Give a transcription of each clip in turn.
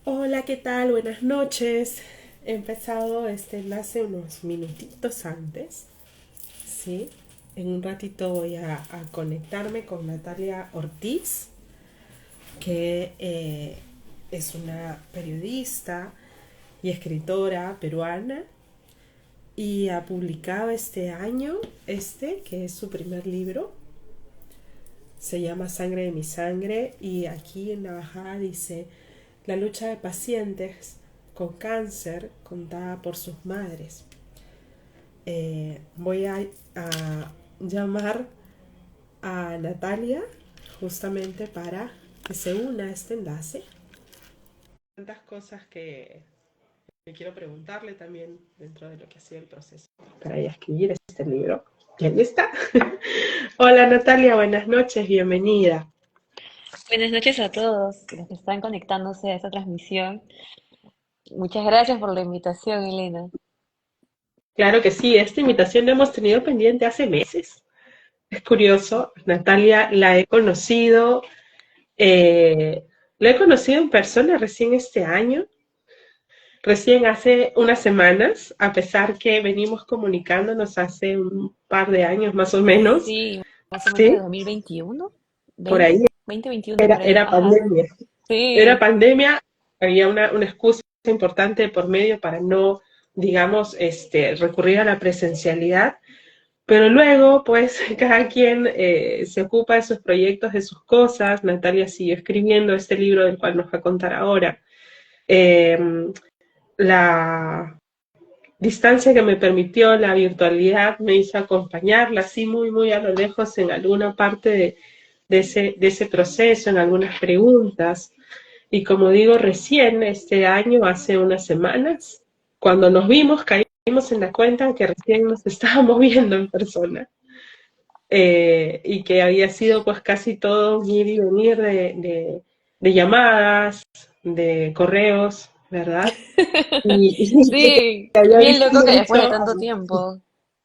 Hola, ¿qué tal? Buenas noches. He empezado este enlace unos minutitos antes, ¿sí? En un ratito voy a conectarme con Natalia Ortiz, que es una periodista y escritora peruana y ha publicado este año, que es su primer libro, se llama Sangre de mi sangre y aquí en la bajada dice la lucha de pacientes con cáncer contada por sus madres. Voy a llamar a Natalia justamente para que se una a este enlace. Tantas cosas que quiero preguntarle también dentro de lo que ha sido el proceso para ella escribir este libro. ¿Ya está? Hola Natalia, buenas noches, bienvenida. Buenas noches a todos los que están conectándose a esta transmisión. Muchas gracias por la invitación, Elena. Claro que sí, esta invitación la hemos tenido pendiente hace meses. Es curioso, Natalia la he conocido en persona recién este año, recién hace unas semanas, a pesar que venimos comunicándonos hace un par de años más o menos, Sí, más o menos de ¿sí? 2021, Por 20, ahí 2021 por ahí. era Ajá. pandemia. Era Sí, pandemia, había una excusa importante por medio para no, digamos, recurrir a la presencialidad. Pero luego, pues, cada quien se ocupa de sus proyectos, de sus cosas. Natalia siguió escribiendo este libro del cual nos va a contar ahora. Eh, la distancia que me permitió la virtualidad me hizo acompañarla así muy, muy a lo lejos en alguna parte de ese proceso, en algunas preguntas. Y como digo, recién este año, hace unas semanas, cuando nos vimos, caímos en la cuenta que recién nos estábamos viendo en persona. Y que había sido pues casi todo un ir y venir de llamadas, de correos, ¿verdad? Y sí, que había bien loco visto que después de mucho, tanto tiempo.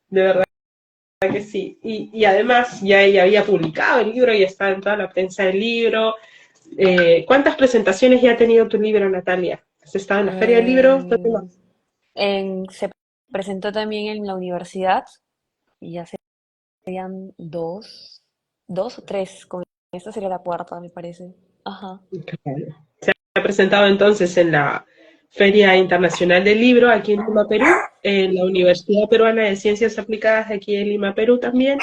de verdad que sí. Y además ya ella había publicado el libro y estaba en toda la prensa del libro. ¿Cuántas presentaciones ya ha tenido tu libro, Natalia? ¿Has estado en la Feria del Libro? ¿Dónde Eh, más? se presentó también en la universidad y ya serían dos o tres. Con esta sería la cuarta, me parece. Ajá. Claro. Se ha presentado entonces en la Feria Internacional del Libro aquí en Lima, Perú, en la Universidad Peruana de Ciencias Aplicadas de aquí en Lima, Perú también.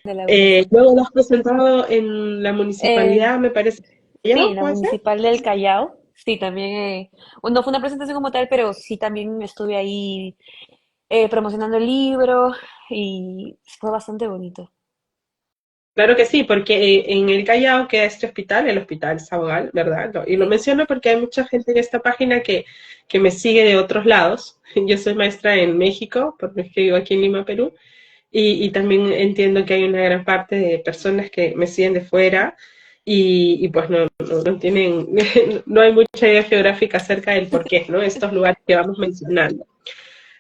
De la UNICE. Luego lo has presentado en la Eh, municipalidad, me parece. Sí, ¿Callao, la puede ser? municipal del Callao. Sí, también. No fue una presentación como tal, pero sí también estuve ahí promocionando el libro y fue bastante bonito. Claro que sí, porque en el Callao queda este hospital, el Hospital Sabogal, ¿verdad? Y lo Sí. menciono porque hay mucha gente en esta página que me sigue de otros lados. Yo soy maestra en México, porque es que vivo aquí en Lima, Perú, y también entiendo que hay una gran parte de personas que me siguen de fuera y pues no tienen, no hay mucha idea geográfica acerca del por qué, ¿no? Estos lugares que vamos mencionando.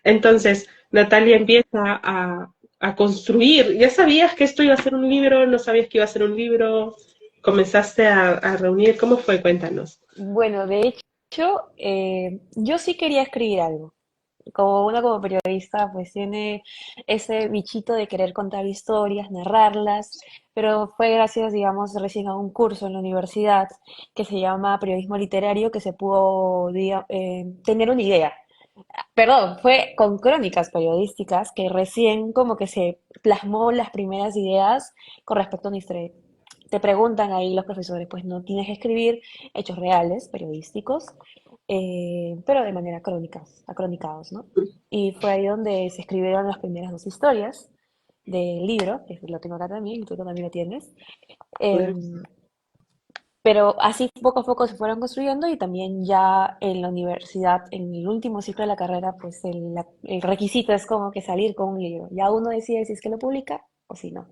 Entonces, Natalia empieza a construir. ¿Ya sabías que esto iba a ser un libro? ¿No sabías que iba a ser un libro? ¿Comenzaste a reunir? ¿Cómo fue? Cuéntanos. Bueno, de hecho, yo sí quería escribir algo. Como periodista, pues tiene ese bichito de querer contar historias, narrarlas, pero fue gracias, digamos, recién a un curso en la universidad que se llama Periodismo Literario que se pudo tener una idea. Perdón, fue con crónicas periodísticas que recién como que se plasmó las primeras ideas con respecto a una historia. Te preguntan ahí los profesores, pues no tienes que escribir hechos reales, periodísticos, pero de manera crónicas, acronicados, ¿no? Y fue ahí donde se escribieron las primeras dos historias del libro, que lo tengo acá también, y tú también lo tienes. Em, pero así poco a poco se fueron construyendo y también ya en la universidad, en el último ciclo de la carrera, pues el requisito es como que salir con un libro. Ya uno decide si es que lo publica o si no.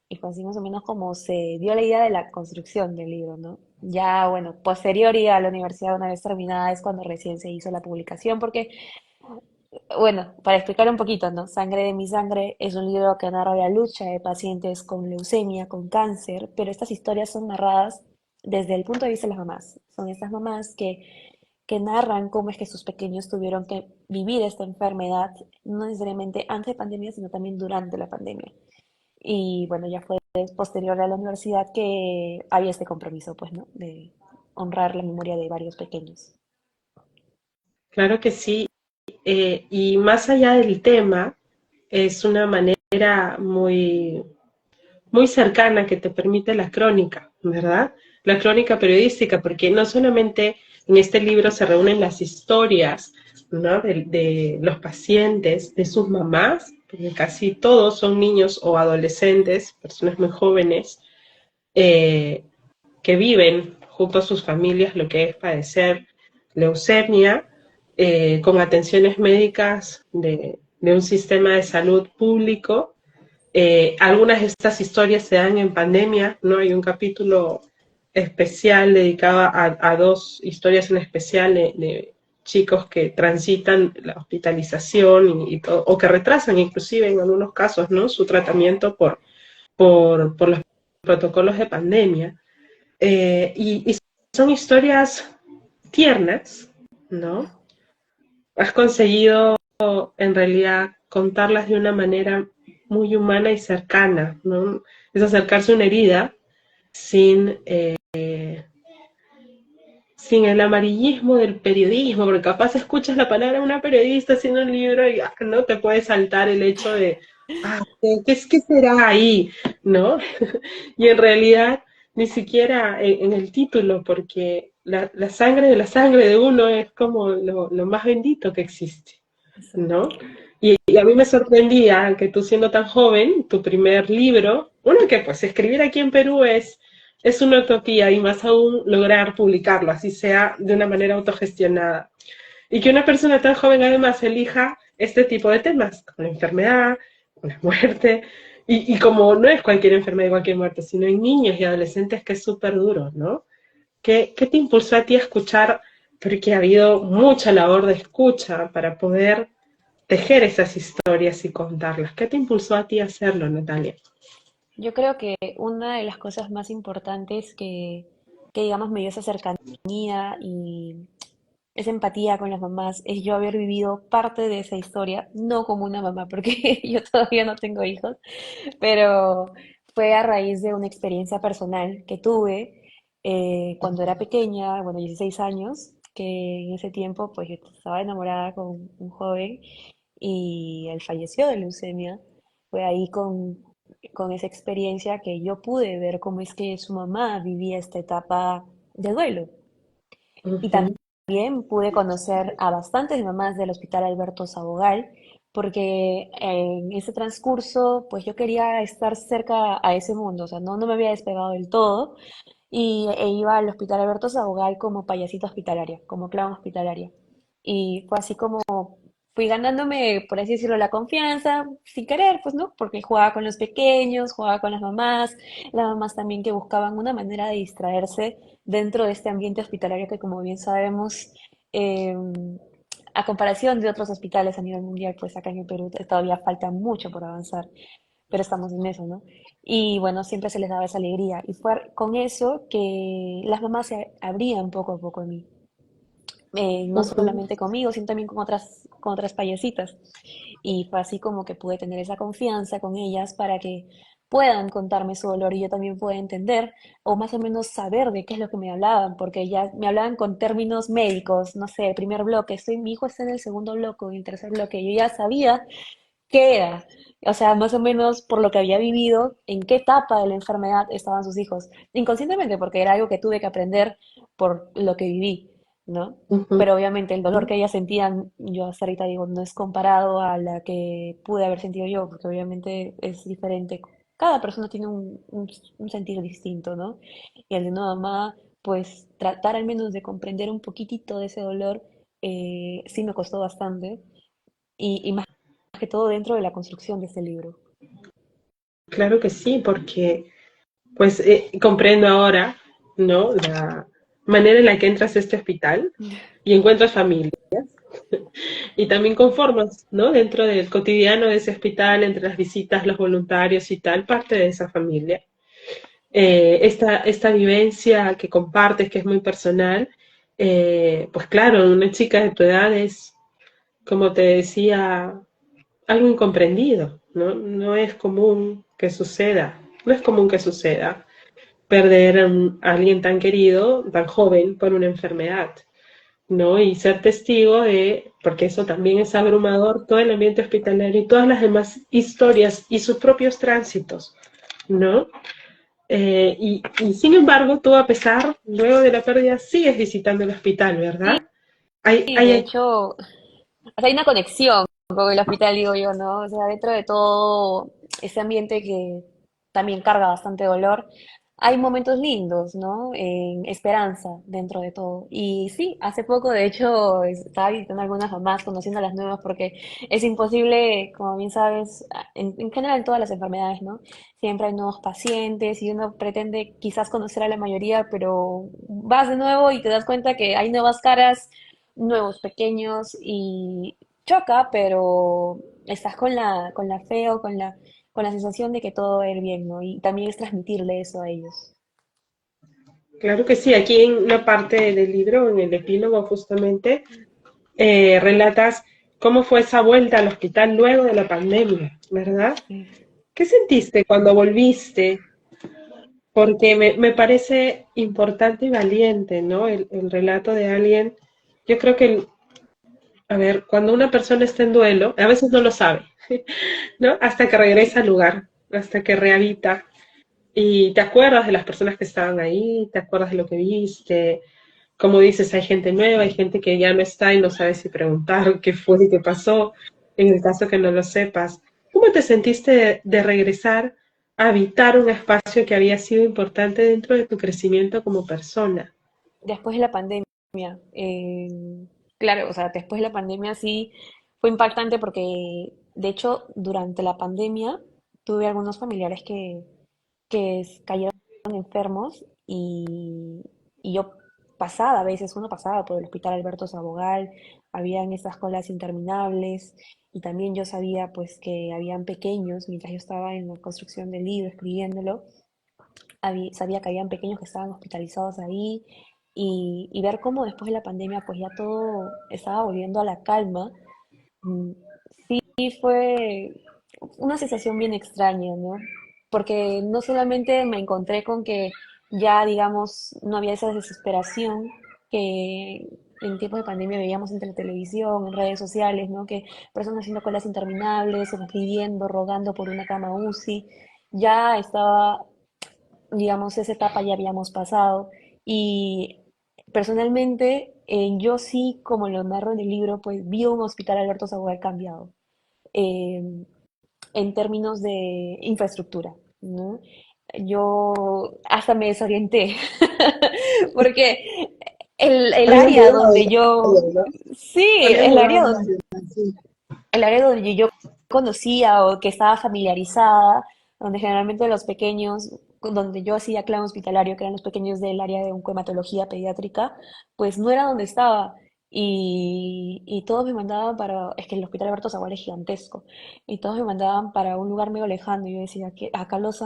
Y fue así más o menos como se dio la idea de la construcción del libro, ¿no? Ya, bueno, posterior y a la universidad una vez terminada es cuando recién se hizo la publicación, porque, bueno, para explicar un poquito, ¿no? Sangre de mi sangre es un libro que narra la lucha de pacientes con leucemia, con cáncer, pero estas historias son narradas desde el punto de vista de las mamás. Son estas mamás que que narran cómo es que sus pequeños tuvieron que vivir esta enfermedad, no necesariamente antes de pandemia, sino también durante la pandemia. Y bueno, ya fue posterior a la universidad que había este compromiso, pues, ¿no? De honrar la memoria de varios pequeños. Claro que sí. Y más allá del tema, es una manera muy cercana que te permite la crónica, ¿verdad? La crónica periodística, porque no solamente en este libro se reúnen las historias, ¿no? de los pacientes, de sus mamás, porque casi todos son niños o adolescentes, personas muy jóvenes, eh, que viven junto a sus familias lo que es padecer leucemia, con atenciones médicas de un sistema de salud público. Algunas de estas historias se dan en pandemia, ¿no? Hay un capítulo especial dedicado a dos historias en especial de chicos que transitan la hospitalización o que retrasan inclusive en algunos casos, ¿no? Su tratamiento por los protocolos de pandemia. Y son historias tiernas, ¿no? Has conseguido en realidad contarlas de una manera muy humana y cercana, ¿no? Es acercarse a una herida sin, sin el amarillismo del periodismo, porque capaz escuchas la palabra de una periodista haciendo un libro y no te puede saltar el hecho de, ¿qué será ahí? ¿No? Y en realidad ni siquiera en el título, porque la sangre de la sangre de uno es como lo más bendito que existe, Exacto. ¿no? Y a mí me sorprendía que tú siendo tan joven, tu primer libro, uno que pues escribir aquí en Perú es una utopía y más aún lograr publicarlo, así sea de una manera autogestionada. Y que una persona tan joven además elija este tipo de temas, como la enfermedad, como la muerte, y como no es cualquier enfermedad y cualquier muerte, sino en niños y adolescentes que es súper duro, ¿no? ¿Qué te impulsó a ti a escuchar? Porque ha habido mucha labor de escucha para poder tejer esas historias y contarlas. ¿Qué te impulsó a ti a hacerlo, Natalia? Yo creo que una de las cosas más importantes que digamos, me dio esa cercanía y esa empatía con las mamás es yo haber vivido parte de esa historia, no como una mamá, porque yo todavía no tengo hijos, pero fue a raíz de una experiencia personal que tuve cuando era pequeña, bueno, 16 años, que en ese tiempo pues yo estaba enamorada con un joven y él falleció de leucemia. Fue ahí con esa experiencia que yo pude ver cómo es que su mamá vivía esta etapa de duelo. Y Ujú, también pude conocer a bastantes mamás del Hospital Alberto Sabogal, porque en ese transcurso, pues yo quería estar cerca a ese mundo, o sea, no me había despegado del todo, e iba al Hospital Alberto Sabogal como payasita hospitalaria, como clown hospitalaria. Y fue así como fui ganándome, por así decirlo, la confianza, sin querer, pues, ¿no? Porque jugaba con los pequeños, jugaba con las mamás también que buscaban una manera de distraerse dentro de este ambiente hospitalario que, como bien sabemos, eh, a comparación de otros hospitales a nivel mundial, pues acá en el Perú todavía falta mucho por avanzar, pero estamos en eso, ¿no? Y bueno, siempre se les daba esa alegría. Y fue con eso que las mamás se abrían poco a poco a mí. No ujú. solamente conmigo, sino también con otras payasitas. Y fue así como que pude tener esa confianza con ellas para que puedan contarme su dolor y yo también pueda entender o más o menos saber de qué es lo que me hablaban, porque ya me hablaban con términos médicos, no sé, el primer bloque, mi hijo está en el segundo bloque, en el tercer bloque, yo ya sabía qué era, o sea, más o menos por lo que había vivido, en qué etapa de la enfermedad estaban sus hijos, inconscientemente, porque era algo que tuve que aprender por lo que viví, ¿no? Ujú. Pero obviamente el dolor que ellas sentían, yo hasta ahorita digo, no es comparado a la que pude haber sentido yo, porque obviamente es diferente. Cada persona tiene un sentir distinto, ¿no? Y el de una mamá, pues tratar al menos de comprender un poquitito de ese dolor, sí me costó bastante. Y más que todo dentro de la construcción de este libro. Claro que sí, porque pues comprendo ahora, ¿no? La manera en la que entras a este hospital y encuentras familia y también conformas, ¿no? Dentro del cotidiano de ese hospital, entre las visitas, los voluntarios y tal, parte de esa familia. Esta vivencia que compartes, que es muy personal, pues claro, una chica de tu edad es, como te decía, algo incomprendido, ¿no? No es común que suceda, no es común que suceda perder a alguien tan querido, tan joven, por una enfermedad, ¿no? Y ser testigo de, porque eso también es abrumador, todo el ambiente hospitalario y todas las demás historias y sus propios tránsitos, ¿no? Y sin embargo, tú a pesar, luego de la pérdida, sigues visitando el hospital, Sí, ¿verdad? de hecho, o sea, hay una conexión con el hospital, digo yo, ¿no? O sea, dentro de todo ese ambiente que también carga bastante dolor, hay momentos lindos, ¿no? En esperanza dentro de todo. Y sí, hace poco, de hecho, estaba visitando algunas mamás, conociendo a las nuevas, porque es imposible, como bien sabes, en general en todas las enfermedades, ¿no? Siempre hay nuevos pacientes y uno pretende quizás conocer a la mayoría, pero vas de nuevo y te das cuenta que hay nuevas caras, nuevos pequeños y choca, pero estás con la fe o con la sensación de que todo va a ir bien, ¿no? Y también es transmitirle eso a ellos. Claro que sí, aquí en una parte del libro, en el epílogo justamente, relatas cómo fue esa vuelta al hospital luego de la pandemia, ¿verdad? Sí. ¿Qué sentiste cuando volviste? Porque me parece importante y valiente, ¿no? El relato de alguien. Yo creo que, a ver, cuando una persona está en duelo, a veces no lo sabe, ¿no? Hasta que regresa al lugar, hasta que rehabita. Y te acuerdas de las personas que estaban ahí, te acuerdas de lo que viste. Como dices, hay gente nueva, hay gente que ya no está y no sabes si preguntar qué fue y qué pasó, en el caso que no lo sepas. ¿Cómo te sentiste de regresar a habitar un espacio que había sido importante dentro de tu crecimiento como persona? Después de la pandemia, claro, o sea, después de la pandemia sí fue impactante porque, de hecho, durante la pandemia tuve algunos familiares que cayeron enfermos y yo pasaba, a veces uno pasaba por el hospital Alberto Sabogal, habían estas colas interminables y también yo sabía pues que habían pequeños, mientras yo estaba en la construcción del libro, escribiéndolo, sabía que habían pequeños que estaban hospitalizados ahí y ver cómo después de la pandemia pues ya todo estaba volviendo a la calma, mm, sí fue una sensación bien extraña, ¿no? Porque no solamente me encontré con que ya, digamos, no había esa desesperación que en tiempos de pandemia veíamos entre la televisión, en redes sociales, ¿no? Que personas haciendo colas interminables, o pidiendo, rogando por una cama UCI. Ya estaba, digamos, esa etapa ya habíamos pasado. Y personalmente, yo sí, como lo narro en el libro, pues vi un hospital Alberto Sabogal cambiado. eh, en términos de infraestructura, ¿no? Yo hasta me desorienté, porque el Había área mudado de donde yo, área, ¿no? sí, Había mudado de área, sí. el área donde yo conocía o que estaba familiarizada, donde generalmente los pequeños, donde yo hacía clan hospitalario, que eran los pequeños del área de oncohematología pediátrica, pues no era donde estaba. Y todos me mandaban para, es que el hospital Alberto Zagual es gigantesco, y todos me mandaban para un lugar medio lejano. Y yo decía que acá se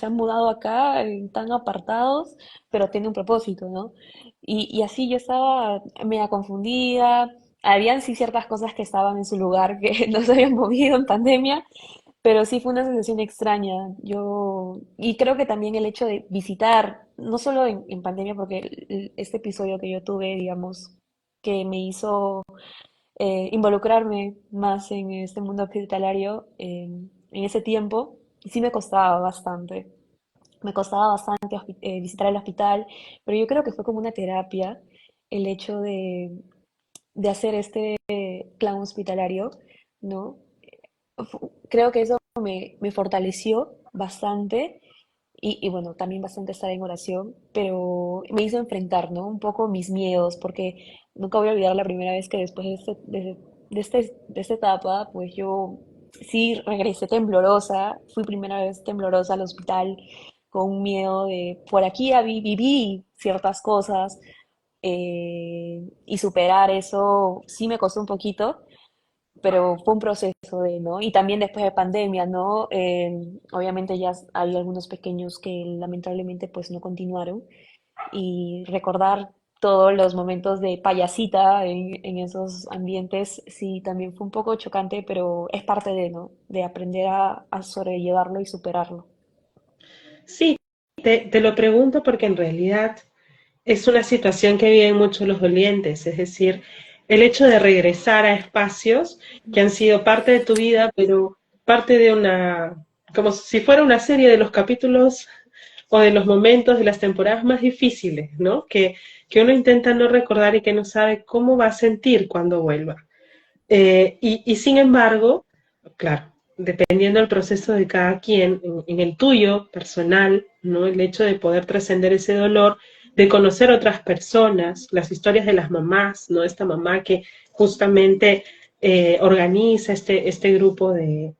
han mudado acá, tan apartados, pero tiene un propósito, ¿no? Y así yo estaba media confundida. Habían sí ciertas cosas que estaban en su lugar que no se habían movido en pandemia, pero sí fue una sensación extraña. Y creo que también el hecho de visitar, no solo en pandemia, porque este episodio que yo tuve, digamos, que me hizo involucrarme más en este mundo hospitalario en ese tiempo, sí me costaba bastante. Me costaba bastante visitar el hospital, pero yo creo que fue como una terapia el hecho de hacer este plan hospitalario, ¿no? Creo que eso me fortaleció bastante y bueno, también bastante estar en oración, pero me hizo enfrentar, ¿no? Un poco mis miedos, porque nunca voy a olvidar la primera vez que después de esta etapa, pues yo sí regresé temblorosa, fui primera vez temblorosa al hospital con un miedo de, por aquí viví ciertas cosas, y superar eso sí me costó un poquito, pero fue un proceso de, ¿no? Y también después de pandemia, ¿no? Obviamente ya había algunos pequeños que lamentablemente pues no continuaron y recordar todos los momentos de payasita en esos ambientes, sí, también fue un poco chocante, pero es parte de, ¿no? De aprender a sobrellevarlo y superarlo. Sí, te lo pregunto porque en realidad es una situación que viven muchos los dolientes, es decir, el hecho de regresar a espacios que han sido parte de tu vida, pero parte de una, como si fuera una serie de los capítulos o de los momentos de las temporadas más difíciles, ¿no? Que uno intenta no recordar y que no sabe cómo va a sentir cuando vuelva. Y sin embargo, claro, dependiendo del proceso de cada quien, en el tuyo personal, ¿no? El hecho de poder trascender ese dolor, de conocer otras personas, las historias de las mamás, ¿no? Esta mamá que justamente organiza este grupo de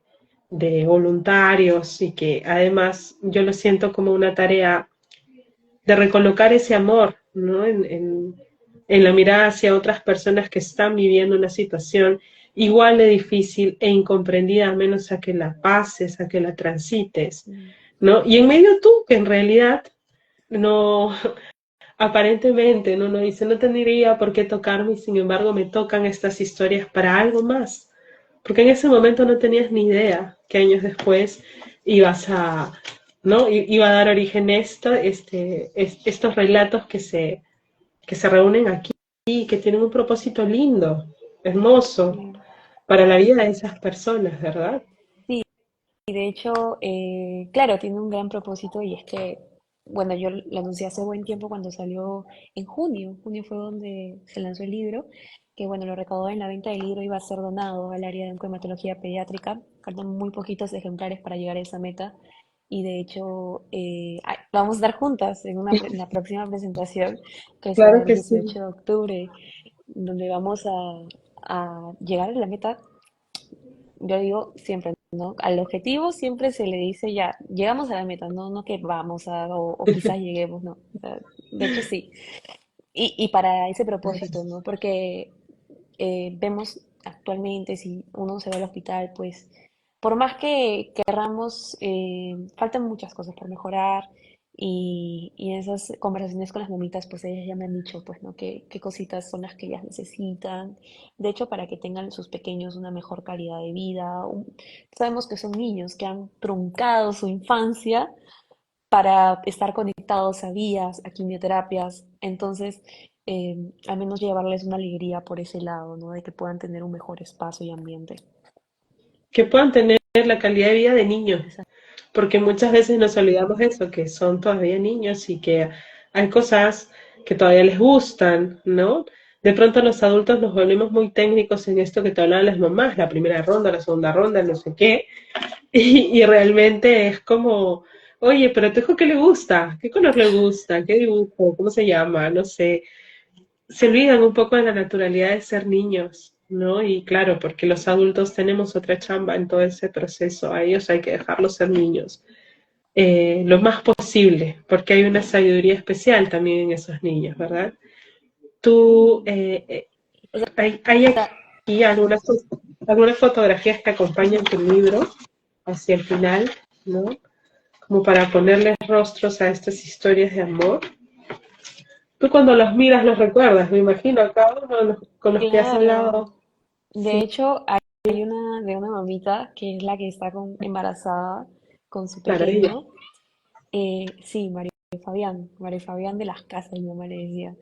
voluntarios y que además yo lo siento como una tarea de recolocar ese amor, ¿no? En la mirada hacia otras personas que están viviendo una situación igual de difícil e incomprendida, a menos a que la pases, a que la transites, Mm. ¿no? Y en medio tú, que en realidad no, aparentemente, ¿no? No dice, no tendría por qué tocarme y sin embargo me tocan estas historias para algo más, porque en ese momento no tenías ni idea que años después ibas a, ¿no? Iba a dar origen a estos relatos que se reúnen aquí y que tienen un propósito lindo, hermoso, Claro. para la vida de esas personas, ¿verdad? Sí, y de hecho, claro, tiene un gran propósito y es que, bueno, yo lo anuncié hace buen tiempo cuando salió en junio. Junio fue donde se lanzó el libro, que bueno, lo recaudado en la venta del libro iba a ser donado al área de oncohematología pediátrica. Faltan muy poquitos ejemplares para llegar a esa meta y de hecho lo vamos a dar juntas en en la próxima presentación, que será Claro el que sí. 18 de octubre, donde vamos a llegar a la meta. Yo digo siempre, ¿no? Al objetivo siempre se le dice ya, llegamos a la meta, no, no que vamos a, o quizás lleguemos, no. O sea, de hecho, sí. Y para ese propósito, ¿no? Porque vemos actualmente, si uno se va al hospital, pues, por más que querramos, faltan muchas cosas por mejorar. Y en esas conversaciones con las mamitas, pues ellas ya me han dicho, pues, ¿no? Qué cositas son las que ellas necesitan. De hecho, para que tengan sus pequeños una mejor calidad de vida. Sabemos que son niños que han truncado su infancia para estar conectados a vías, a quimioterapias. Entonces, al menos llevarles una alegría por ese lado, ¿no? De que puedan tener un mejor espacio y ambiente. Que puedan tener la calidad de vida de niños, Exacto. porque muchas veces nos olvidamos de eso, que son todavía niños y que hay cosas que todavía les gustan, ¿no? De pronto los adultos nos volvemos muy técnicos en esto que te hablaban las mamás, la primera ronda, la segunda ronda, no sé qué, y realmente es como, oye, pero a tu hijo, ¿qué le gusta? ¿Qué color le gusta? ¿Qué dibujo? ¿Cómo se llama? No sé. Se olvidan un poco de la naturalidad de ser niños, ¿no? Y claro, porque los adultos tenemos otra chamba en todo ese proceso, a ellos hay que dejarlos ser niños lo más posible, porque hay una sabiduría especial también en esos niños, ¿verdad? Tú, O sea, hay aquí algunas fotografías que acompañan tu libro hacia el final, ¿no? Como para ponerles rostros a estas historias de amor. Tú cuando los miras los recuerdas, me imagino, a cada uno de con los que has claro. hablado. De Sí, hecho, hay una de una mamita que es la que está embarazada con su maravilla. pequeño. Sí, María Fabián de las Casas, mi mamá le decía.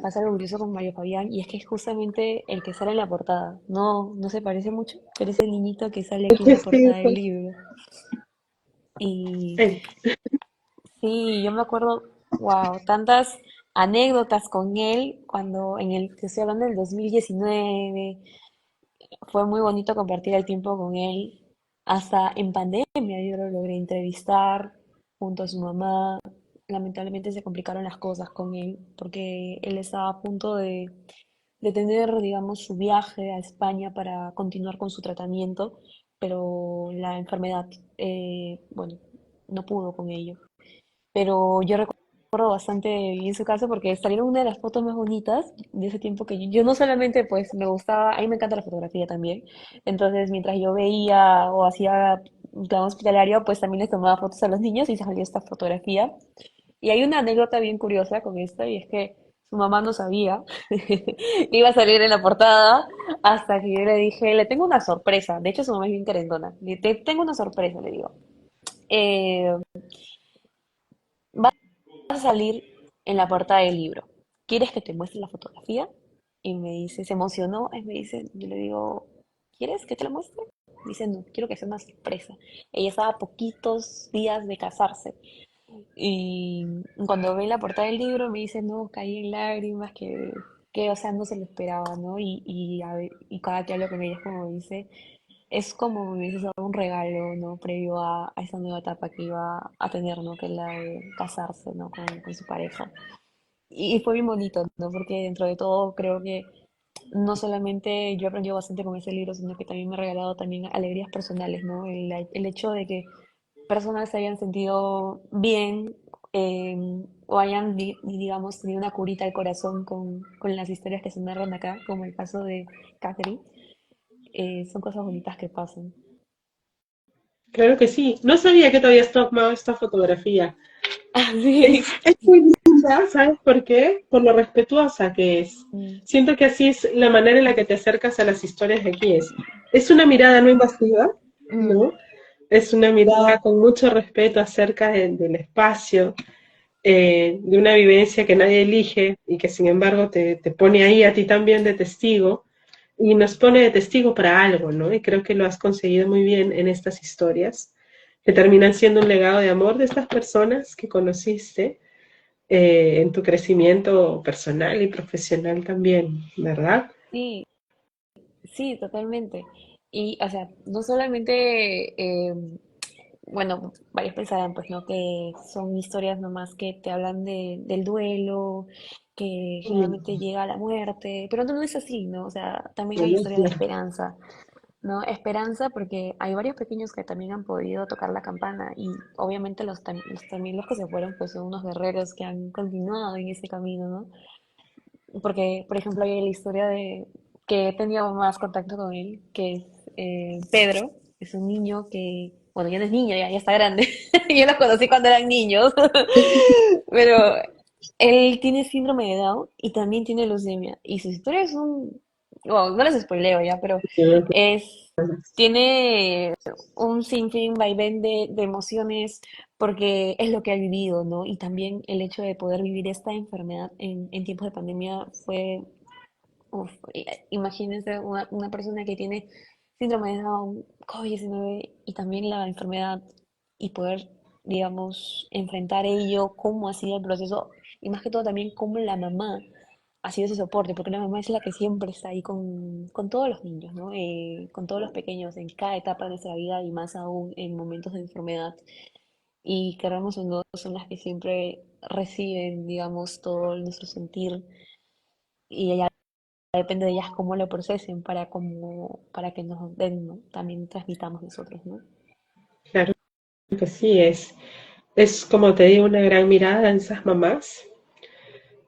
Pasa algo curioso con Mario Fabián y es que es justamente el que sale en la portada. No, no se parece mucho, pero es el niñito que sale aquí en la Sí, portada del pues, libro. Y eh, sí, yo me acuerdo, wow, tantas anécdotas con él cuando te estoy hablando del 2019, fue muy bonito compartir el tiempo con él. Hasta en pandemia yo lo logré entrevistar junto a su mamá. Lamentablemente se complicaron las cosas con él porque él estaba a punto de tener, digamos, su viaje a España para continuar con su tratamiento, pero la enfermedad, bueno, no pudo con ello. Pero yo recuerdo bastante bien su caso porque salieron una de las fotos más bonitas de ese tiempo que yo no solamente pues me gustaba, a mí me encanta la fotografía también, entonces mientras yo veía o hacía plan hospitalario pues también les tomaba fotos a los niños y salió esta fotografía Y hay una anécdota bien curiosa con esto, y es que su mamá no sabía que iba a salir en la portada hasta que yo le dije, le tengo una sorpresa. De hecho, su mamá es bien querendona. Te tengo una sorpresa, le digo. Eh, Vas a salir en la portada del libro. ¿Quieres que te muestre la fotografía? Y me dice, se emocionó, y me dice, yo le digo, ¿quieres que te la muestre? Dice, no, quiero que sea una sorpresa. Ella estaba a poquitos días de casarse. Y cuando ve la portada del libro me dice, no, caí en lágrimas, que o sea, no se lo esperaba, ¿no? Y cada que hablo con ella es como dice, es como me hubiese dado un regalo, ¿no? Previo a esa nueva etapa que iba a tener, ¿no? Que es la de casarse, ¿no? Con su pareja. Y fue bien bonito, ¿no? Porque dentro de todo creo que no solamente yo he aprendido bastante con ese libro, sino que también me ha regalado también alegrías personales, ¿no? El hecho de que personas se hayan sentido bien eh, o hayan, digamos, tenido una curita al corazón con las historias que se narran acá, como el caso de Catherine, son cosas bonitas que pasan. Claro que sí. No sabía que te habías tomado esta fotografía. Así. Es muy linda, ¿sabes por qué? Por lo respetuosa que es. Mm, Siento que así es la manera en la que te acercas a las historias de aquí. Es una mirada no invasiva, mm, ¿no? Es una mirada con mucho respeto acerca del espacio, de una vivencia que nadie elige y que sin embargo te pone ahí a ti también de testigo y nos pone de testigo para algo, ¿no? Y creo que lo has conseguido muy bien en estas historias, que terminan siendo un legado de amor de estas personas que conociste en tu crecimiento personal y profesional también, ¿verdad? sí, sí, totalmente. Y, o sea, no solamente, bueno, varios pensarán, pues, ¿no? Que son historias nomás que te hablan del duelo, que generalmente Mm, llega a la muerte, pero no es así, ¿no? O sea, también no, hay no es historias de cierto. esperanza, ¿no? Esperanza porque hay varios pequeños que también han podido tocar la campana y obviamente también los que se fueron, pues, son unos guerreros que han continuado en ese camino, ¿no? Porque, por ejemplo, hay la historia de que he tenido más contacto con él, que es Pedro, es un niño que, bueno, ya no es niño, ya está grande. Yo lo conocí cuando eran niños, pero él tiene síndrome de Down y también tiene leucemia. Y su historia es bueno, no les spoileo ya, pero es, tiene un sinfín vaivén de emociones porque es lo que ha vivido, ¿no? Y también el hecho de poder vivir esta enfermedad en tiempos de pandemia fue, uf, imagínense una persona que tiene síndrome de Down, COVID-19 y también la enfermedad y poder, digamos, enfrentar ello, cómo ha sido el proceso y más que todo también cómo la mamá ha sido ese soporte, porque la mamá es la que siempre está ahí con todos los niños, ¿no? Con todos los pequeños en cada etapa de nuestra vida y más aún en momentos de enfermedad. Y queramos o no, son las que siempre reciben, digamos, todo nuestro sentir y ya depende de ellas cómo lo procesen para que nos den, ¿no? También transmitamos nosotros, ¿no? Claro que sí, es como te digo, una gran mirada en esas mamás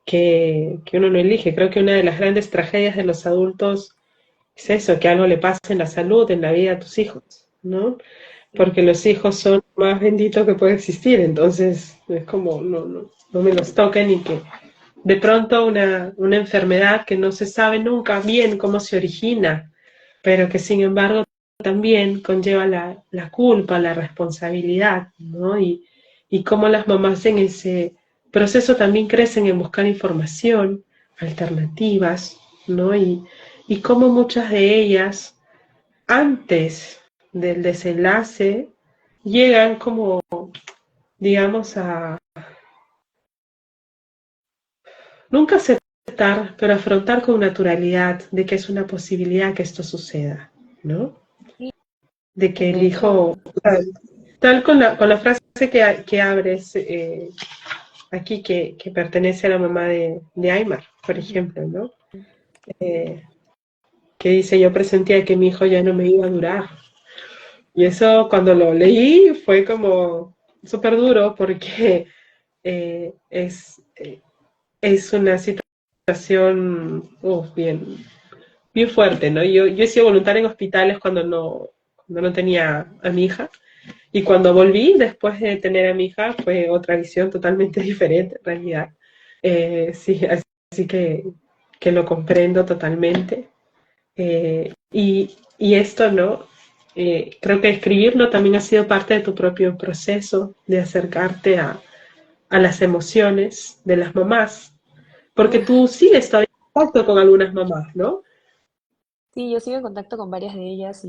que uno no elige. Creo que una de las grandes tragedias de los adultos es eso, que algo le pase en la salud, en la vida a tus hijos, ¿no? Sí, Porque los hijos son lo más bendito que puede existir, entonces es como, no me los toquen y que de pronto una enfermedad que no se sabe nunca bien cómo se origina, pero que sin embargo también conlleva la culpa, la responsabilidad, ¿no? Y cómo las mamás en ese proceso también crecen en buscar información, alternativas, ¿no? Y cómo muchas de ellas, antes del desenlace, llegan como, digamos, a nunca aceptar, pero afrontar con naturalidad de que es una posibilidad que esto suceda, ¿no? sí, De que el de hecho, hijo, tal con la frase que abres aquí, que pertenece a la mamá de Aymar, por ujú, ejemplo, ¿no? Eh, que dice, yo presentía que mi hijo ya no me iba a durar. Y eso cuando lo leí fue como súper duro porque es una situación bien fuerte, ¿no? Yo he sido voluntaria en hospitales cuando no tenía a mi hija Y cuando volví, después de tener a mi hija, fue otra visión totalmente diferente, en realidad. Sí, así que lo comprendo totalmente. Y esto, ¿no? Creo que escribirlo también ha sido parte de tu propio proceso de acercarte a las emociones de las mamás, porque Uf, tú sigues todavía en contacto con algunas mamás, ¿no? sí, yo sigo en contacto con varias de ellas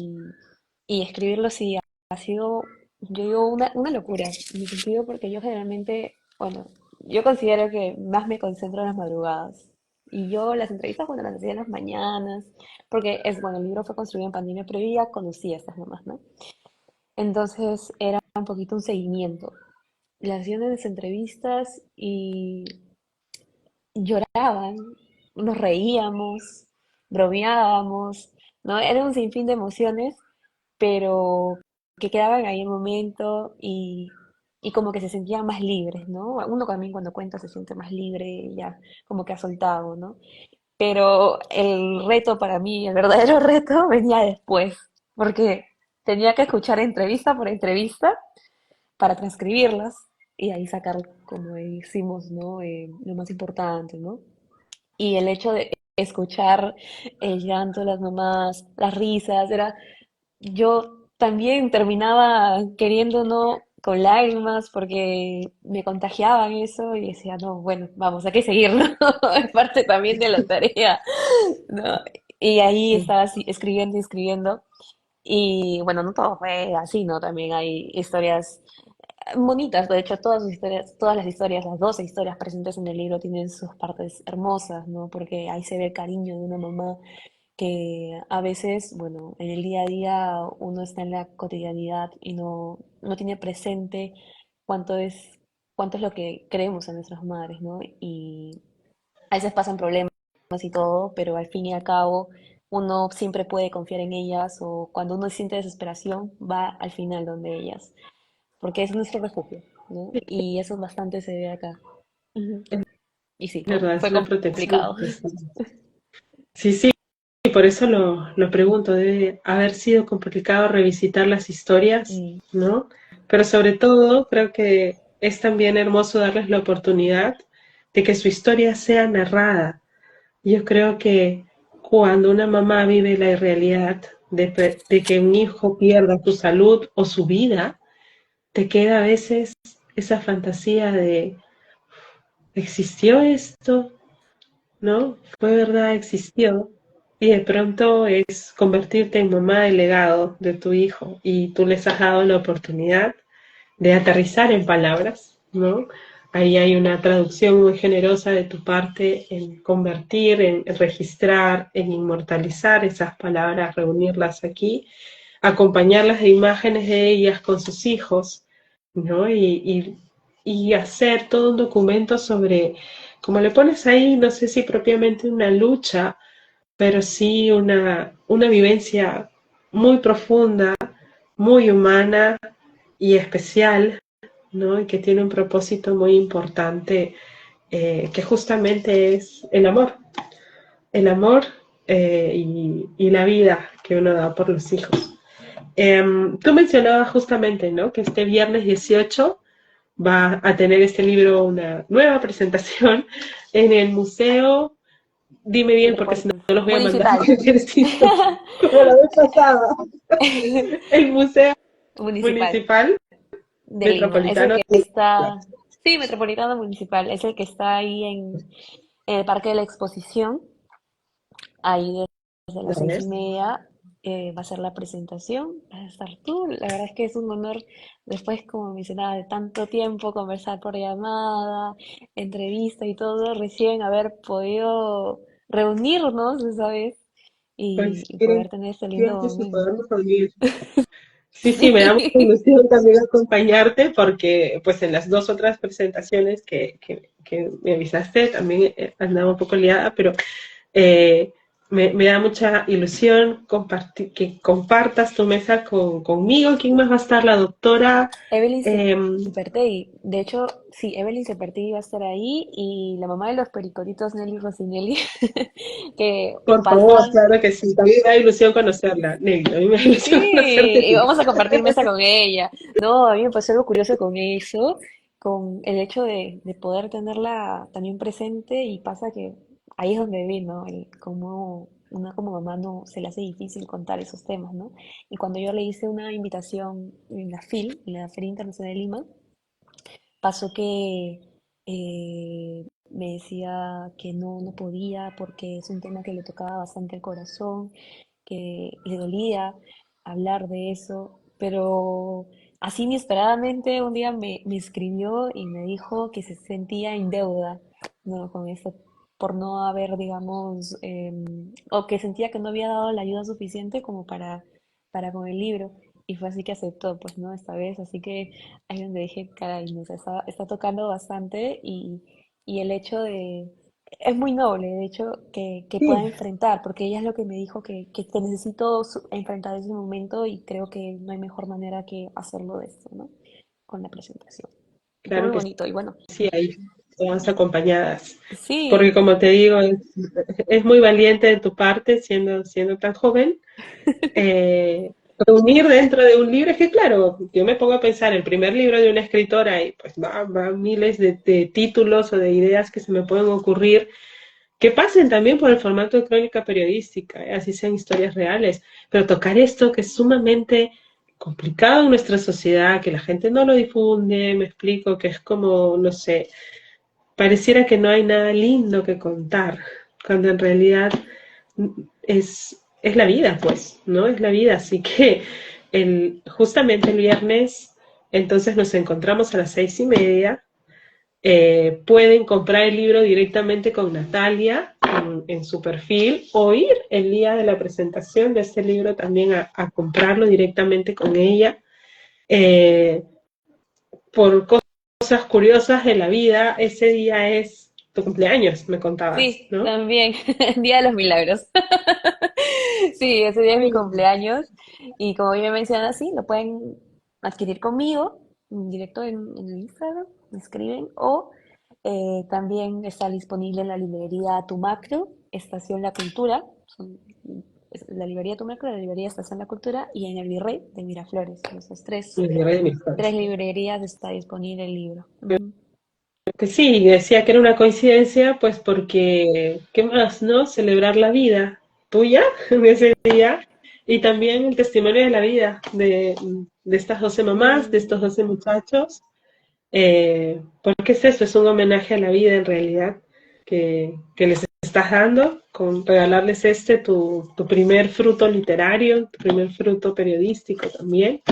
y escribirlo sí ha sido, yo digo, una locura, en mi sentido, porque yo generalmente, bueno, yo considero que más me concentro en las madrugadas. Y yo las entrevistas, bueno, las hacía en las mañanas, porque es, bueno, el libro fue construido en pandemia, pero yo ya conocía a estas mamás, ¿no? Entonces era un poquito un seguimiento. Le hacían las entrevistas y lloraban, nos reíamos, bromeábamos, ¿no? Era un sinfín de emociones, pero que quedaban ahí en el momento y como que se sentían más libres, ¿no? Uno también cuando cuenta se siente más libre, ya como que ha soltado, ¿no? Pero el reto para mí, el verdadero reto venía después, porque tenía que escuchar entrevista por entrevista para transcribirlas y ahí sacar, como decimos, ¿no? Lo más importante, ¿no? Y el hecho de escuchar el llanto de las mamás, las risas, era, yo también terminaba queriendo, ¿no? Con lágrimas porque me contagiaban eso y decía, no, bueno, vamos, hay que seguirlo, es parte también de la tarea, ¿no? Y ahí estaba así, escribiendo y escribiendo. Y bueno, no todo fue así, ¿no? También hay historias bonitas, de hecho, todas sus historias, todas las historias, las 12 historias presentes en el libro tienen sus partes hermosas, ¿no? Porque ahí se ve el cariño de una mamá que a veces, bueno, en el día a día uno está en la cotidianidad y no tiene presente cuánto cuánto es lo que creemos a nuestras madres, ¿no? Y a veces pasan problemas y todo, pero al fin y al cabo uno siempre puede confiar en ellas o cuando uno siente desesperación va al final donde ellas porque es nuestro refugio, ¿no? Y eso bastante se ve acá. Ujú. Es Y sí, verdad, es fue una protección. complicado. Sí, sí, y por eso lo pregunto, debe haber sido complicado revisitar las historias, Mm, ¿no? Pero sobre todo creo que es también hermoso darles la oportunidad de que su historia sea narrada. Yo creo que cuando una mamá vive la irrealidad de que un hijo pierda su salud o su vida, te queda a veces esa fantasía de, ¿existió esto? ¿No? Fue verdad, existió. Y de pronto es convertirte en mamá del legado de tu hijo y tú les has dado la oportunidad de aterrizar en palabras, ¿no? Ahí hay una traducción muy generosa de tu parte en convertir, en registrar, en inmortalizar esas palabras, reunirlas aquí, acompañarlas de imágenes de ellas con sus hijos, ¿no? Y hacer todo un documento sobre, como le pones ahí, no sé si propiamente una lucha, pero sí una vivencia muy profunda, muy humana y especial, ¿no? Y que tiene un propósito muy importante, que justamente es el amor y la vida que uno da por los hijos. Tú mencionabas justamente, ¿no? Que este viernes 18 va a tener este libro una nueva presentación en el museo. Dime bien, porque si no, Metropolitano. no los voy a mandar a Municipal. cualquier sitio, como la vez pasada. El Museo Municipal Municipal de Lima. Es el Metropolitano. que está. Sí, Metropolitano Municipal. Es el que está ahí en el Parque de la Exposición. Ahí desde las seis y ¿Sabes? media va a ser la presentación. Vas a estar tú. La verdad es que es un honor, después, como mencionaba, de tanto tiempo conversar por llamada, entrevista y todo, recién haber podido reunirnos esa vez y Quieren poder tener este lindo clientes y momento. podernos reunir. Sí, sí, me da mucha Sí. ilusión también acompañarte porque pues en las dos otras presentaciones que me avisaste también andaba un poco liada, pero eh, me da mucha ilusión que compartas tu mesa conmigo. ¿Quién más va a estar? La doctora. Evelyn em, Supertey. De hecho, sí, Evelyn Supertey va a estar ahí y la mamá de los pericotitos, Nelly Rossinelli, que por favor, pasan. claro que sí. También me da ilusión conocerla, Nelly. A mí me da ilusión Sí, conocerte a y ti. vamos a compartir mesa con ella. No, a mí me pasó algo curioso con eso, con el hecho de poder tenerla también presente y pasa que ahí es donde vi, ¿no? El cómo una como mamá no se le hace difícil contar esos temas, ¿no? Y cuando yo le hice una invitación en la FIL, en la Feria Internacional de Lima, pasó que me decía que no podía porque es un tema que le tocaba bastante el corazón, que le dolía hablar de eso, pero así inesperadamente un día me escribió y me dijo que se sentía en deuda, ¿no? Con eso, por no haber, digamos, o que sentía que no había dado la ayuda suficiente como para con el libro. Y fue así que aceptó, pues, ¿no? Esta vez. Así que ahí donde dije, caray, no sé, está tocando bastante y el hecho de, es muy noble, de hecho, que pueda Sí, enfrentar, porque ella es lo que me dijo que necesito enfrentar ese momento y creo que no hay mejor manera que hacerlo de esto, ¿no? Con la presentación. Y fue claro muy que bonito. Y bueno, sí, ahí todas acompañadas. Porque sí, como te digo, es muy valiente de tu parte, siendo tan joven, reunir dentro de un libro. Es que claro, yo me pongo a pensar, el primer libro de una escritora y pues va miles de títulos o de ideas que se me pueden ocurrir, que pasen también por el formato de crónica periodística, así sean historias reales, pero tocar esto que es sumamente complicado en nuestra sociedad, que la gente no lo difunde, me explico, que es como, no sé, pareciera que no hay nada lindo que contar, cuando en realidad es la vida, pues, ¿no? Es la vida. Así que justamente el viernes, entonces nos encontramos a las 6:30. Pueden comprar el libro directamente con Natalia en su perfil o ir el día de la presentación de este libro también a comprarlo directamente con ella. Eh, por cosas curiosas de la vida, ese día es tu cumpleaños, me contabas, sí, ¿no? también, Día de los Milagros. Sí, ese día es mi cumpleaños y como bien menciona, sí, lo pueden adquirir conmigo, directo en el Instagram, me escriben, o también está disponible en la librería Tumacro, Estación La Cultura, la librería Tumacro, la librería Estación La Cultura y en el Virrey de Miraflores. En esas Y de mis tres padres. librerías está disponible el libro. Ujú. Pues sí, decía que era una coincidencia, pues porque, ¿qué más, no? Celebrar la vida tuya en ese día y también el testimonio de la vida de estas 12 mamás, de estos Mm, 12 muchachos. Porque es eso, es un homenaje a la vida en realidad que les estás dando con regalarles tu primer fruto literario, tu primer fruto periodístico también.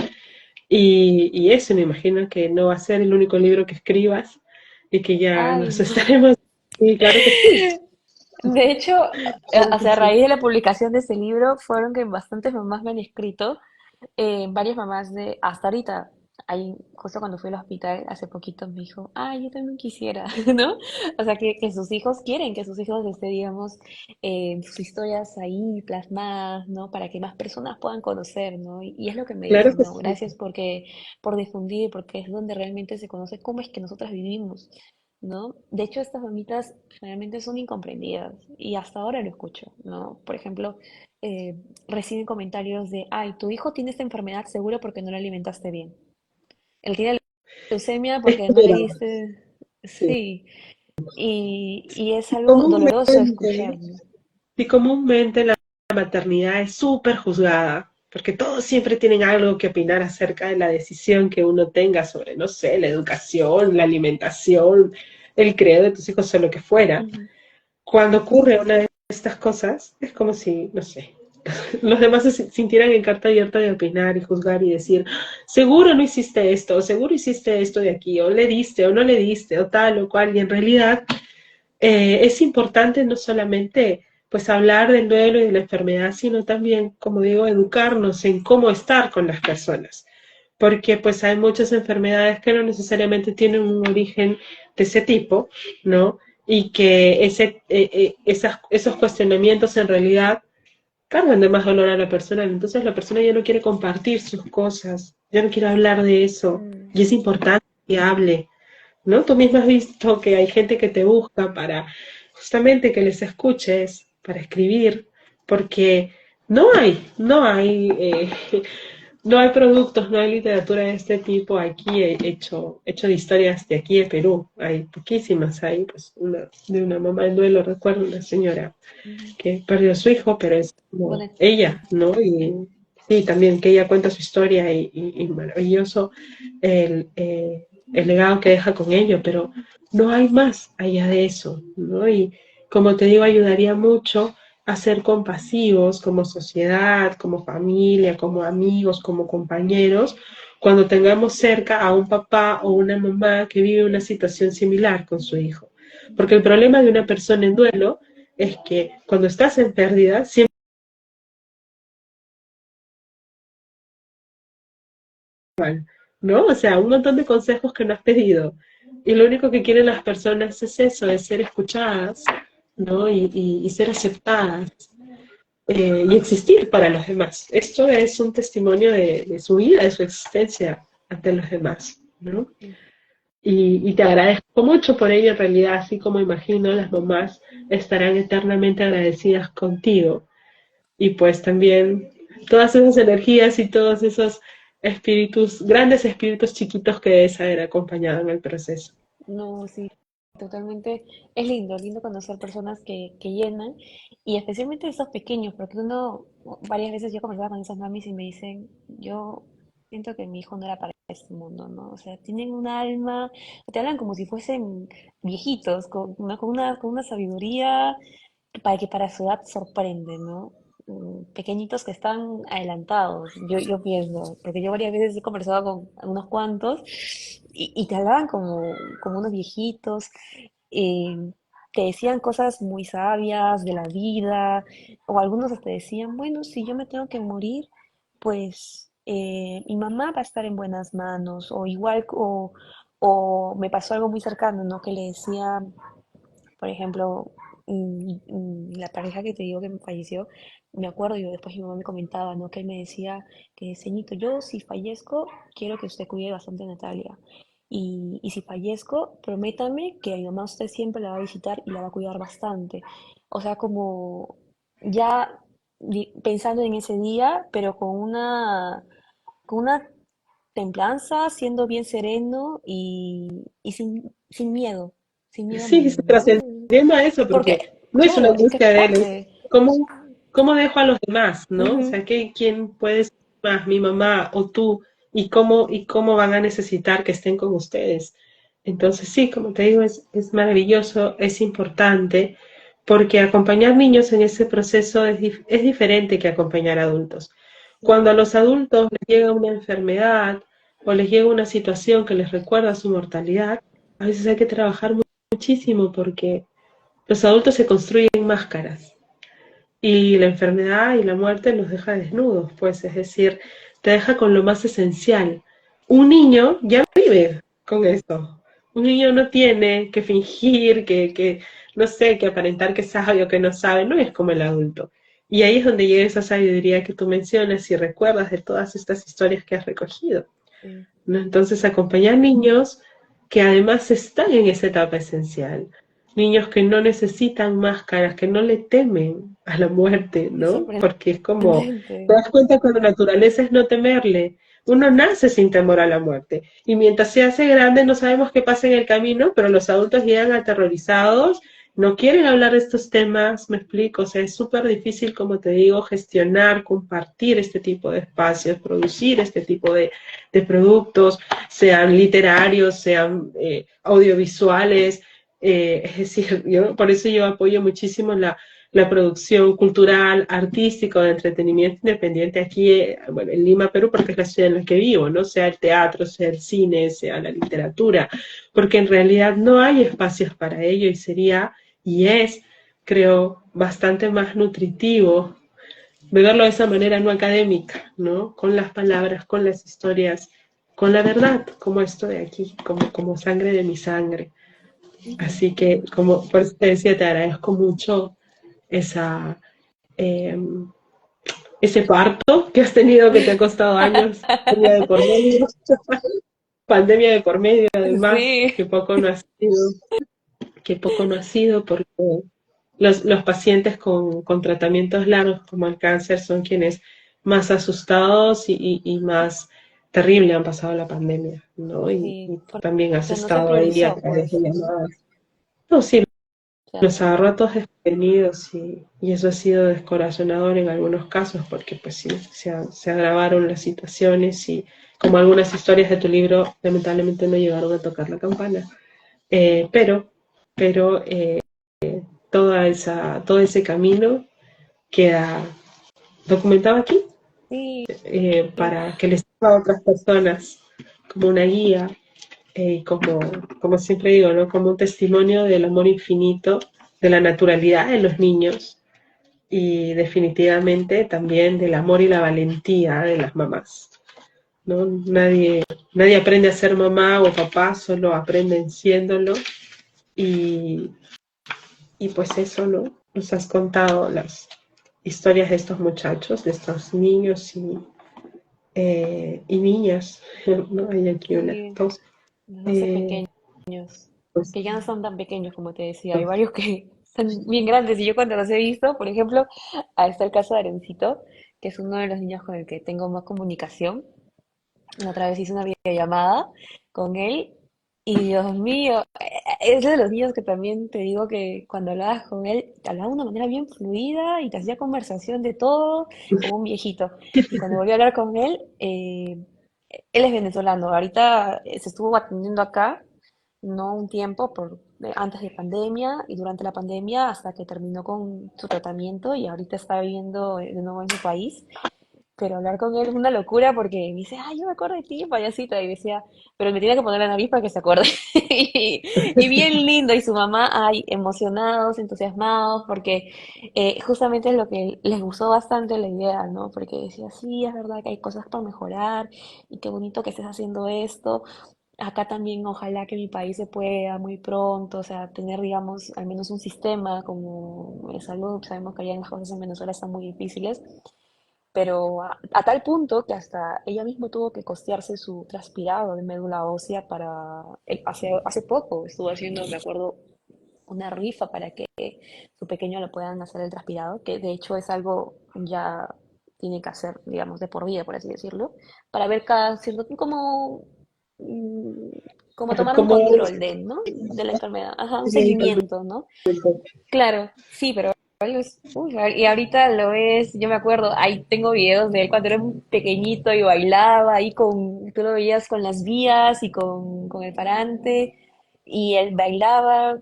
Y eso, me imagino que no va a ser el único libro que escribas y que ya ay, nos no. estaremos. Sí, claro que sí. De hecho, Claro o que sea, a sí. raíz de la publicación de este libro, fueron que bastantes mamás me han escrito, varias mamás de, hasta ahorita, ahí, justo cuando fui al hospital hace poquito, me dijo, ay, yo también quisiera, ¿no? O sea, que sus hijos quieren que sus hijos esté, digamos, sus historias ahí plasmadas, ¿no? Para que más personas puedan conocer, ¿no? Y es lo que me Claro dicen, que ¿no? sí. Gracias por difundir, porque es donde realmente se conoce cómo es que nosotras vivimos, ¿no? De hecho, estas mamitas realmente son incomprendidas y hasta ahora lo escucho, ¿no? Por ejemplo, eh, reciben comentarios de, ay, tu hijo tiene esta enfermedad seguro porque no lo alimentaste bien. Él tiene leucemia Es porque no le dura, diste... sí. Sí, y es algo doloroso escuchar, Comúnmente, ¿no? y comúnmente la maternidad es súper juzgada, porque todos siempre tienen algo que opinar acerca de la decisión que uno tenga sobre, no sé, la educación, la alimentación, el credo de tus hijos o lo que fuera. Ujú. Cuando ocurre una de estas cosas, es como si, no sé, los demás se sintieran en carta abierta de opinar y juzgar y decir, seguro no hiciste esto, o seguro hiciste esto de aquí, o le diste, o no le diste, o tal o cual, y en realidad es importante no solamente pues hablar del duelo y de la enfermedad, sino también, como digo, educarnos en cómo estar con las personas, porque pues hay muchas enfermedades que no necesariamente tienen un origen de ese tipo, ¿no? y que esos cuestionamientos en realidad cargan de más dolor a la persona, entonces la persona ya no quiere compartir sus cosas, ya no quiere hablar de eso, Mm. y es importante que hable, ¿no? Tú mismo has visto que hay gente que te busca para justamente que les escuches, para escribir, porque no hay productos, no hay literatura de este tipo aquí hecho de historias de aquí de Perú, hay poquísimas, hay pues una de una mamá en duelo, recuerdo una señora Ujú. que perdió a su hijo, pero es como Bueno, ella, ¿no? Y sí, también que ella cuenta su historia y maravilloso el legado que deja con ello, pero no hay más allá de eso, ¿no? Y como te digo, ayudaría mucho a ser compasivos como sociedad, como familia, como amigos, como compañeros, cuando tengamos cerca a un papá o una mamá que vive una situación similar con su hijo. Porque el problema de una persona en duelo es que cuando estás en pérdida, siempre, ¿no? O sea, un montón de consejos que no has pedido. Y lo único que quieren las personas es eso, es ser escuchadas, ¿no? Y ser aceptadas y existir para los demás. Esto es un testimonio de su vida, de su existencia ante los demás, ¿no? Y te agradezco mucho por ello, en realidad, así como imagino, las mamás estarán eternamente agradecidas contigo y pues también todas esas energías y todos esos espíritus, grandes espíritus chiquitos que debes haber acompañado en el proceso. no, sí, totalmente. Es lindo conocer personas que llenan y especialmente esos pequeños, porque uno, varias veces yo conversaba con esas mamis y me dicen, yo siento que mi hijo no era para este mundo, ¿no? O sea, tienen un alma, te hablan como si fuesen viejitos, con una sabiduría para que para su edad sorprende, ¿no? Pequeñitos que están adelantados, yo pienso, porque yo varias veces he conversado con unos cuantos y te hablaban como unos viejitos, eh, te decían cosas muy sabias de la vida, o algunos hasta decían, bueno, si yo me tengo que morir, pues mi mamá va a estar en buenas manos, o igual, o me pasó algo muy cercano, ¿no? Que le decía, por ejemplo, la pareja que te digo que me falleció, me acuerdo, yo después mi mamá me comentaba, ¿no? Que él me decía que, ceñito, yo si fallezco, quiero que usted cuide bastante a Natalia. Y si fallezco, prométame que a mi mamá usted siempre la va a visitar y la va a cuidar bastante. O sea, como ya pensando en ese día, pero con una templanza, siendo bien sereno y sin miedo, sin miedo a Sí, morir, sí, ¿no? trascendiendo a eso, Porque, porque no es una claro, es que es angustia de él, es fuerte. cómo dejo a los demás, ¿no? O Ujú. sea, ¿quién puede ser más, mi mamá o tú? Y cómo van a necesitar que estén con ustedes? Entonces, sí, como te digo, es maravilloso, es importante, porque acompañar niños en ese proceso es diferente que acompañar adultos. Cuando a los adultos les llega una enfermedad o les llega una situación que les recuerda su mortalidad, a veces hay que trabajar muchísimo porque los adultos se construyen máscaras y la enfermedad y la muerte los deja desnudos, pues es decir, te deja con lo más esencial. Un niño ya vive con esto. Un niño no tiene que fingir, no sé, que aparentar que sabe o que no sabe, no es como el adulto. Y ahí es donde llega esa sabiduría que tú mencionas y recuerdas de todas estas historias que has recogido, Sí, ¿no? Entonces, acompañar niños que además están en esa etapa esencial, niños que no necesitan máscaras, que no le temen a la muerte, es ¿no? Porque es como, te sorprendente. das cuenta que la naturaleza es no temerle. Uno nace sin temor a la muerte y mientras se hace grande no sabemos qué pasa en el camino, pero los adultos llegan aterrorizados, no quieren hablar de estos temas, me explico, o sea, es súper difícil, como te digo, gestionar, compartir este tipo de espacios, producir este tipo de productos, sean literarios, sean audiovisuales. Es decir, por eso yo apoyo muchísimo la producción cultural, artística, de entretenimiento independiente aquí, bueno, en Lima, Perú, porque es la ciudad en la que vivo, ¿no? Sea el teatro, sea el cine, sea la literatura, porque en realidad no hay espacios para ello y sería, y es, creo, bastante más nutritivo de verlo de esa manera no académica, ¿no? Con las palabras, con las historias, con la verdad, como esto de aquí, como sangre de mi sangre. Ujú. Así que, como por eso te decía, te agradezco mucho esa, eh, ese parto que has tenido que te ha costado años, pandemia de por medio, pandemia de por medio, además, Sí, que poco no ha sido porque los pacientes con tratamientos largos como el cáncer son quienes más asustados y más terrible han pasado la pandemia, ¿no? sí, Y también has porque no se estado ahí a priorizó, través de pues, llamadas. No, sí, nos cierto. agarró a todos desprevenidos y eso ha sido descorazonador en algunos casos porque pues sí, se agravaron las situaciones y como algunas historias de tu libro lamentablemente no llegaron a tocar la campana. Eh, pero, pero todo ese camino queda documentado aquí Sí, para que les sirva a otras personas como una guía como siempre digo, ¿no? Como un testimonio del amor infinito, de la naturalidad de los niños y definitivamente también del amor y la valentía de las mamás. ¿No? Nadie aprende a ser mamá o papá, solo aprenden siéndolo y, y pues eso, ¿no? Nos has contado las historias de estos muchachos, de estos niños y niñas, ¿no? Hay aquí una, sí, dos. los 12 Eh, pequeños, pues, que ya no son tan pequeños como te decía, hay varios que son bien grandes y yo cuando los he visto, por ejemplo, ahí está el caso de Arencito, que es uno de los niños con el que tengo más comunicación. La otra vez hice una videollamada con él y Dios mío, es de los niños que también te digo que cuando hablabas con él, te hablaba de una manera bien fluida y te hacía conversación de todo, como un viejito. Y cuando volví a hablar con él, él es venezolano, ahorita se estuvo atendiendo acá, no un tiempo, antes de pandemia y durante la pandemia hasta que terminó con su tratamiento y ahorita está viviendo de nuevo en su país. Pero hablar con él es una locura porque me dice, ay, yo me acuerdo de ti, payasita. Y decía, pero me tiene que poner la nariz para que se acuerde. Y bien lindo. Y su mamá, ay, emocionados, entusiasmados, porque justamente es lo que les gustó bastante la idea, ¿no? Porque decía, sí, es verdad que hay cosas por mejorar y qué bonito que estés haciendo esto. Acá también, ojalá que mi país se pueda muy pronto, o sea, tener, digamos, al menos un sistema como de salud. Sabemos que allá en las cosas en Venezuela están muy difíciles pero a tal punto que hasta ella misma tuvo que costearse su transpirado de médula ósea hace poco estuvo haciendo, me acuerdo, una rifa para que su pequeño le puedan hacer el transpirado, que de hecho es algo ya tiene que hacer, digamos, de por vida, por así decirlo, para ver cada cierto tiempo mm, como tomar un como control ¿no? De la enfermedad, ajá, un seguimiento, ¿no? Claro, sí, pero uy, y ahorita lo ves, yo me acuerdo, ahí tengo videos de él cuando era un pequeñito y bailaba ahí tú lo veías con las vías y con el parante, y él bailaba,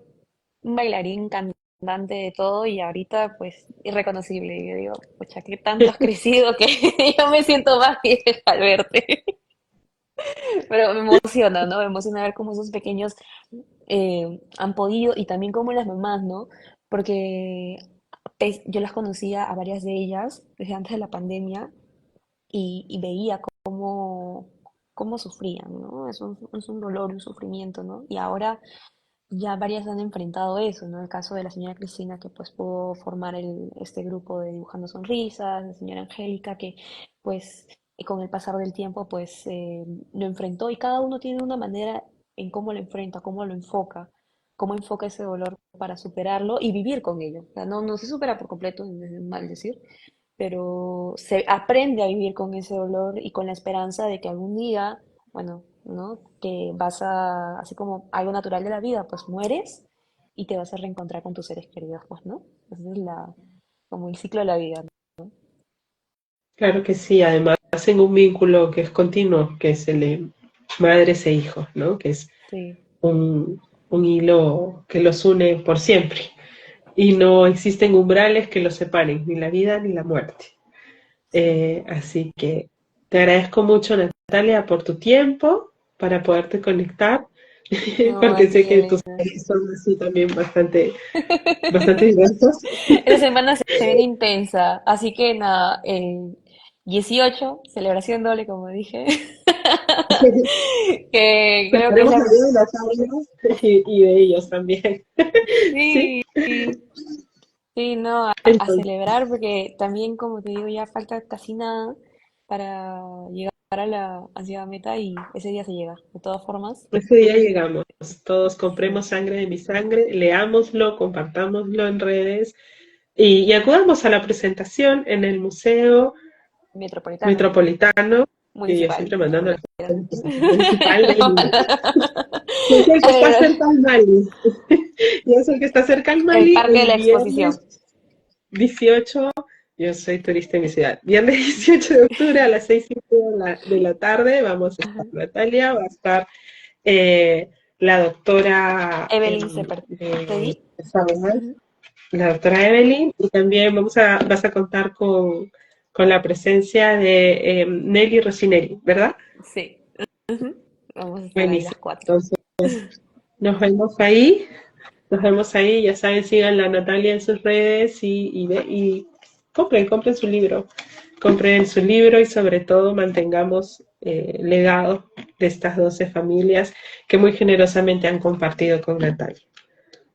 un bailarín, cantante de todo, y ahorita pues irreconocible. Y yo digo, pucha, qué tanto has crecido que yo me siento más vieja al verte. Pero me emociona, ¿no? Me emociona ver cómo esos pequeños han podido y también como las mamás, ¿no? Porque yo las conocía a varias de ellas desde antes de la pandemia y veía cómo sufrían, ¿no? Es un dolor, un sufrimiento, ¿no? Y ahora ya varias han enfrentado eso, ¿no? El caso de la señora Cristina que pues pudo formar este grupo de Dibujando Sonrisas, la señora Angélica que pues y con el pasar del tiempo pues lo enfrentó y cada uno tiene una manera en cómo lo enfrenta, cómo enfoca ese dolor para superarlo y vivir con ello. O sea, no se supera por completo, es mal decir, pero se aprende a vivir con ese dolor y con la esperanza de que algún día, bueno, ¿no? Que así como algo natural de la vida, pues mueres y te vas a reencontrar con tus seres queridos, pues, ¿no? Ese es como el ciclo de la vida, ¿no? Claro que sí, además hacen un vínculo que es continuo, que es el de madres e hijos, ¿no? Que es Sí. un, un hilo que los une por siempre. Y no existen umbrales que los separen, ni la vida ni la muerte. Sí. Así que te agradezco mucho, Natalia, por tu tiempo para poderte conectar, No, a porque sé ti, que tus Elena. países son así también bastante diversos. Esta semana se viene intensa, así que nada, el 18, celebración doble, como dije. que creo que es Estaremos la... hablando de Natalia y de ellos también. ¿Sí? Sí, sí, no, a Entonces, celebrar porque también, como te digo, ya falta casi nada para llegar a la ansiedad meta y ese día se llega. De todas formas, ese día llegamos. Todos sí, compremos sangre de mi sangre, leámoslo, compartámoslo en redes y acudamos a la presentación en el Museo metropolitano, Metropolitano, y yo municipal, siempre como mandando lo al quieras. municipal de Lima. Y es el que está cerca al Mali. Y es el que está cerca al El Mali parque de el la viernes exposición. 18. Yo soy turista en mi ciudad. Viernes 18 de octubre a las 6:30 de la tarde vamos a estar. Ajá. Natalia, va a estar la doctora Evelyn de Sepertegui. Samuel, Ujú. la doctora Evelyn, y también vas a contar con la presencia de Nelly Rossinelli, ¿verdad? Sí. Ujú. Vamos a estar ahí las Buenísimo. cuatro. Entonces, nos vemos ahí. Nos vemos ahí, ya saben, sigan a Natalia en sus redes y compren su libro y sobre todo mantengamos el legado de estas 12 familias que muy generosamente han compartido con Natalia.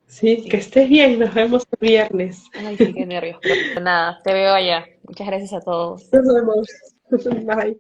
Sí, que Sí. estés bien, nos vemos el viernes. Ay, sí, qué nervios. Pero nada, te veo allá. Muchas gracias a todos. Nos vemos. Bye.